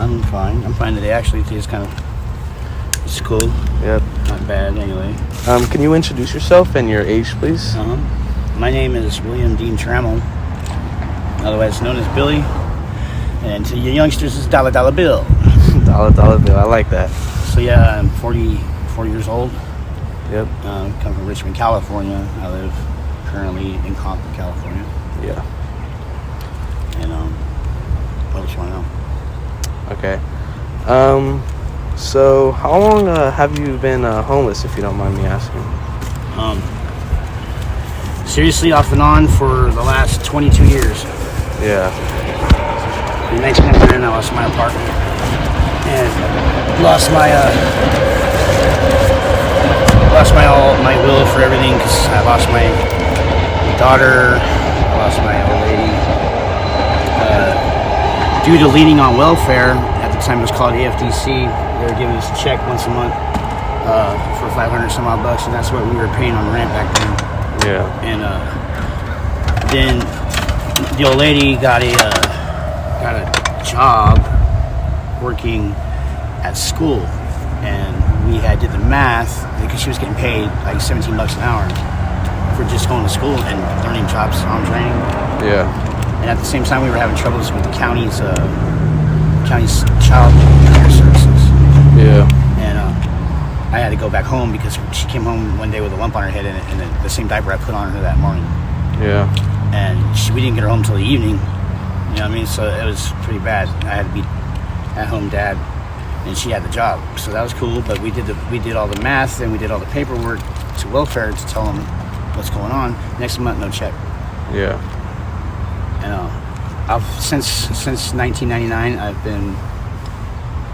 I'm fine. I'm fine today. Actually, today's it's cool. Yep. Not bad, anyway. Can you introduce yourself and your age, please? My name is William Dean Trammell, otherwise known as Billy. And to you youngsters, it's Dollar Bill. Dollar Bill. I like that. So yeah, I'm 44 years old. Yep. Come from Richmond, California. I live currently in Concord, California. Yeah. And what else you want to know? Okay. So how long have you been homeless, if you don't mind me asking? Seriously, off and on for the last 22 years. Yeah. In 1999, I lost my apartment and lost my will for everything, because I lost my daughter, I lost my old lady. Due to leaning on welfare, at the time it was called AFDC, they were giving us a check once a month for 500 some odd bucks, and that's what we were paying on rent back then. Yeah. And then the old lady got a job working at school, and we did the math, because she was getting paid like 17 bucks an hour for just going to school and learning jobs on training. Yeah. And at the same time, we were having troubles with the county's child care services. Yeah. And I had to go back home because she came home one day with a lump on her head, and the same diaper I put on her that morning. Yeah. And we didn't get her home till the evening. You know what I mean? So it was pretty bad. I had to be at home dad, and she had the job. So that was cool. But we did all the math, and we did all the paperwork to welfare to tell them what's going on. Next month, no check. Yeah. And I've since 1999, I've been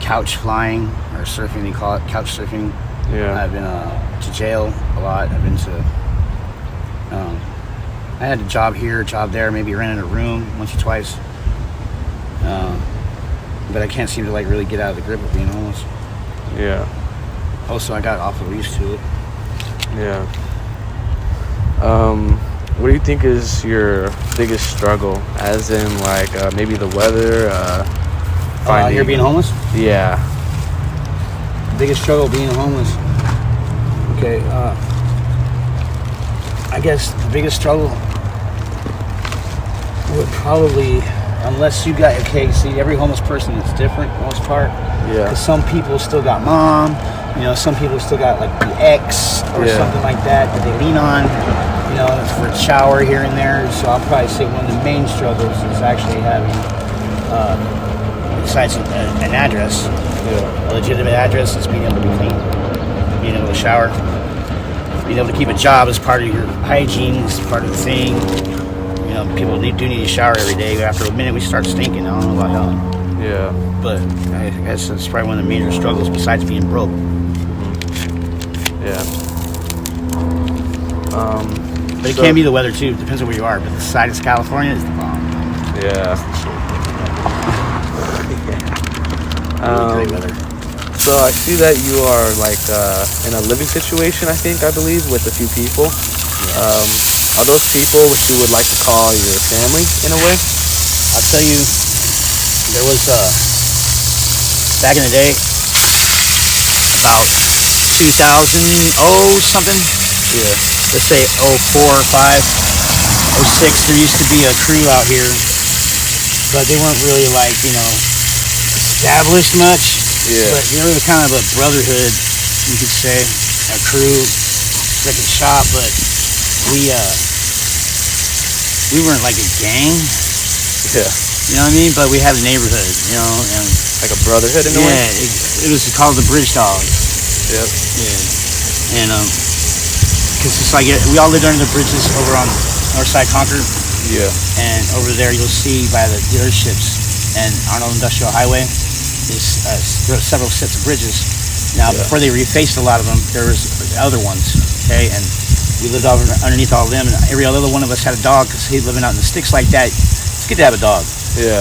couch flying, or surfing. They call it couch surfing. Yeah. I've been to jail a lot. I've been to. I had a job here, a job there, maybe rented a room once or twice. But I can't seem to really get out of the grip of being homeless. Yeah. Also, I got awful used to it. Yeah. What do you think is your biggest struggle? As in, maybe the weather, You're being homeless? Yeah. Biggest struggle being homeless. Okay. I guess the biggest struggle would probably, unless you got, see, every homeless person is different for the most part. Yeah. Because some people still got mom, some people still got the ex or something like that they lean on, for a shower here and there. So I'll probably say one of the main struggles is actually having, besides an address, a legitimate address, is being able to be clean, being able to shower. Being able to keep a job is part of your hygiene, is part of the thing. People do need to shower every day. After a minute, we start stinking. I don't know about y'all. Yeah. But I guess that's probably one of the major struggles besides being broke. Yeah. But it can be the weather too. It depends on where you are. But the side of California is the bomb. Yeah. Really great weather. So I see that you are in a living situation, I believe, with a few people. Yeah. Are those people what you would like to call your family in a way? I'll tell you, there was back in the day, about 2000, something. Yeah. Let's say 04 or 5, 06, there used to be a crew out here, but they weren't really established much. Yeah. But they were kind of a brotherhood, you could say, a crew that could shop, but we weren't like a gang. Yeah. You know what I mean? But we had a neighborhood, and like a brotherhood in a way? Yeah, it was called the Bridge Dogs. Yep. Yeah. And because it's we all lived under the bridges over on North Side Concord. Yeah. And over there you'll see by the dealerships and Arnold Industrial Highway, there are several sets of bridges. Now, before they refaced a lot of them, there was other ones, okay? And we lived underneath all of them, and every other one of us had a dog, because living out in the sticks like that, it's good to have a dog. Yeah.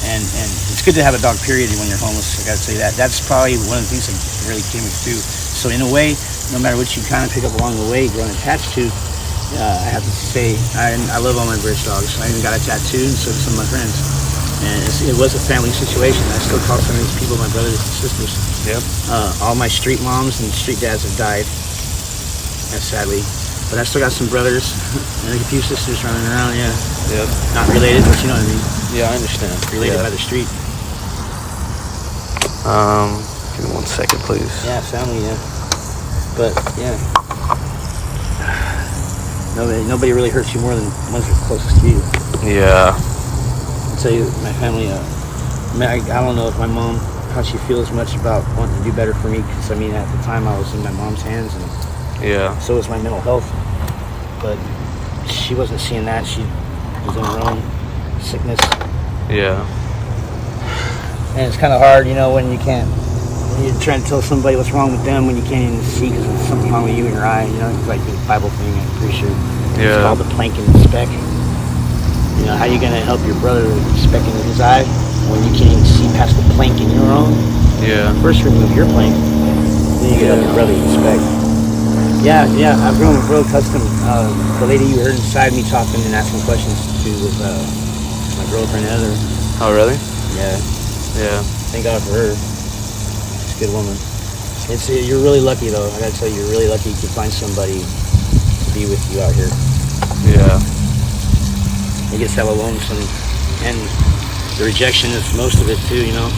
And it's good to have a dog, period, when you're homeless. I gotta say that. That's probably one of the things that really came through. So in a way, no matter what you kind of pick up along the way, growing attached to, I have to say, I love all my bridge dogs. I even got a tattoo, and so do some of my friends. And it was a family situation. I still call some of these people my brothers and sisters. Yep. All my street moms and street dads have died, sadly. But I still got some brothers and a few sisters running around, yeah. Yep. Not related, but you know what I mean. Yeah, I understand. Related by the street. Give me 1 second, please. Yeah, family, yeah. But, yeah. Nobody really hurts you more than the ones that are closest to you. Yeah. I'll tell you, my family, I don't know if my mom, how she feels much about wanting to do better for me, because, I mean, at the time I was in my mom's hands, and yeah. so was my mental health. But she wasn't seeing that. She was in her own sickness. Yeah. And it's kind of hard, you know, when you're trying to tell somebody what's wrong with them when you can't even see because there's something wrong with you in your eye, you know, it's like the Bible thing, I'm pretty sure. Yeah. It's called the plank and the speck. You know, how are you going to help your brother with the speck in his eye when you can't even see past the plank in your own? Yeah. First remove your plank, then you can help your brother with the speck. Yeah, I've grown real accustomed. The lady you heard inside me talking and asking questions to was my girlfriend Heather. Oh, really? Yeah. Yeah. Thank God for her. She's a good woman. You're really lucky though. I gotta tell you, you're really lucky to find somebody to be with you out here. Yeah. It gets hella lonesome, and the rejection is most of it too. You know,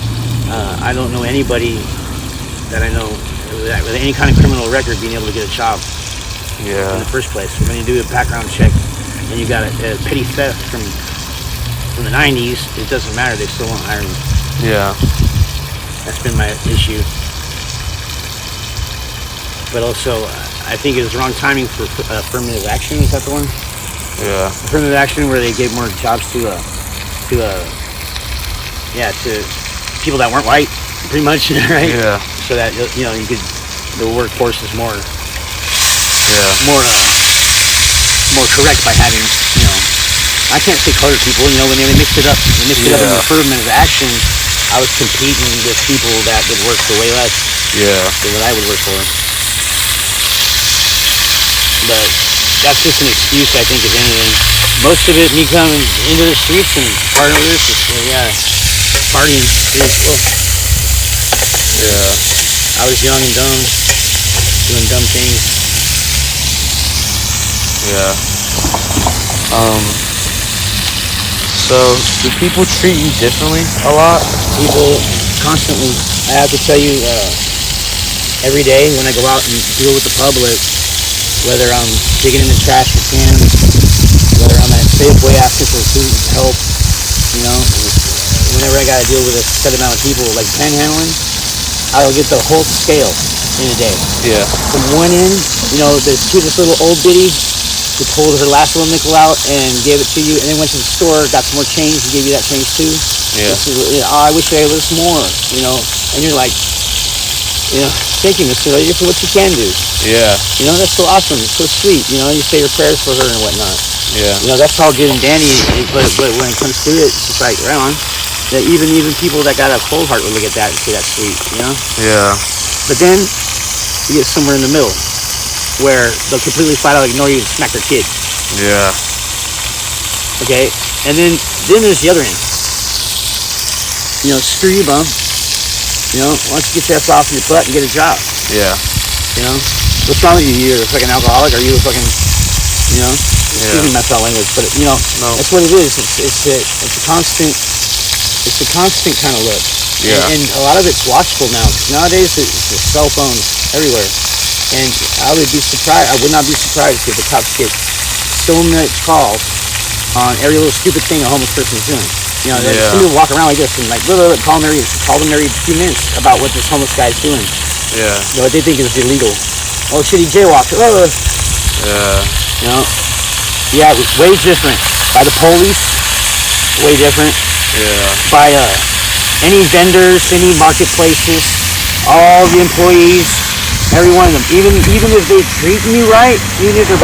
I don't know anybody that I know with any kind of criminal record being able to get a job. Yeah. In the first place, when you do a background check and you got a petty theft from the 90s, it doesn't matter. They still won't hire me. Yeah. That's been my issue. But also, I think it was wrong timing for affirmative action. Is that the one? Yeah. Affirmative action, where they gave more jobs to people that weren't white, pretty much, right? Yeah. So that the workforce is more correct by having, I can't say colored people. When they mixed it up, in the affirmative action, I was competing with people that would work for way less than what I would work for. But that's just an excuse, I think, if anything. Most of it, me coming into the streets and part of this is, partying. I was young and dumb, doing dumb things. Yeah. So, do people treat you differently a lot? People constantly. I have to tell you, every day when I go out and deal with the public, whether I'm digging in the trash for cans, whether I'm at Safeway asking for food help, whenever I got to deal with a set amount of people, like panhandling, I'll get the whole scale in a day. Yeah. From one end, there's this little old biddy who pulled her last little nickel out and gave it to you, and then went to the store, got some more change, and gave you that change too. Yeah. I wish I was more, and you're like, thank you, Mr. Lady, for what you can do. Yeah. That's so awesome. It's so sweet. You say your prayers for her and whatnot. Yeah. That's all good and dandy, but when it comes to it, it's just like, right on. That even people that got a cold heart will look at that and say that's sweet, Yeah. But then you get somewhere in the middle where they'll completely flat out ignore you and smack their kid. Yeah. Okay? And then there's the other end. Screw you, bum. Why don't you get your ass off in your butt and get a job? Yeah. What's wrong with you? You're a fucking alcoholic? Are you a fucking, excuse me my foul language, but no. That's what it is. It's a constant kind of look. Yeah. And a lot of it's watchful now, because nowadays it's the cell phones everywhere. And I would not be surprised if the cops get so much calls on every little stupid thing a homeless person is doing. Some people walk around like this and call them every few minutes about what this homeless guy's doing. Yeah. What they think is illegal. Oh shit, he jaywalked. Oh. Yeah. Yeah, it was way different. By the police, way different. Yeah. By any vendors, any marketplaces, all the employees, every one of them. Even if they treat you right, even if they're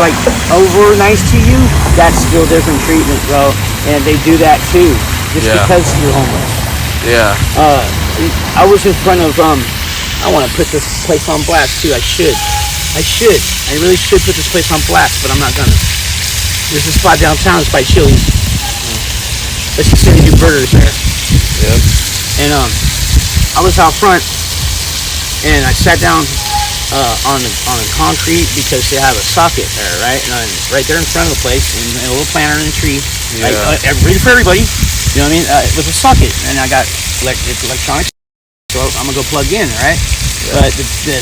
over nice to you, that's still different treatment, bro. And they do that too, just because you're homeless. Yeah. I was in front of I want to put this place on blast too. I really should put this place on blast, but I'm not gonna. There's a spot downtown. It's by Chili's. let's just say they do burgers there. Yep. And I was out front, and I sat down on the concrete because they have a socket there, right? And I'm right there in front of the place, and a little planter in the tree, Yeah. like ready for everybody. You know what I mean? With a socket, and I got electronics, so I'm gonna go plug in, right? Yeah. But the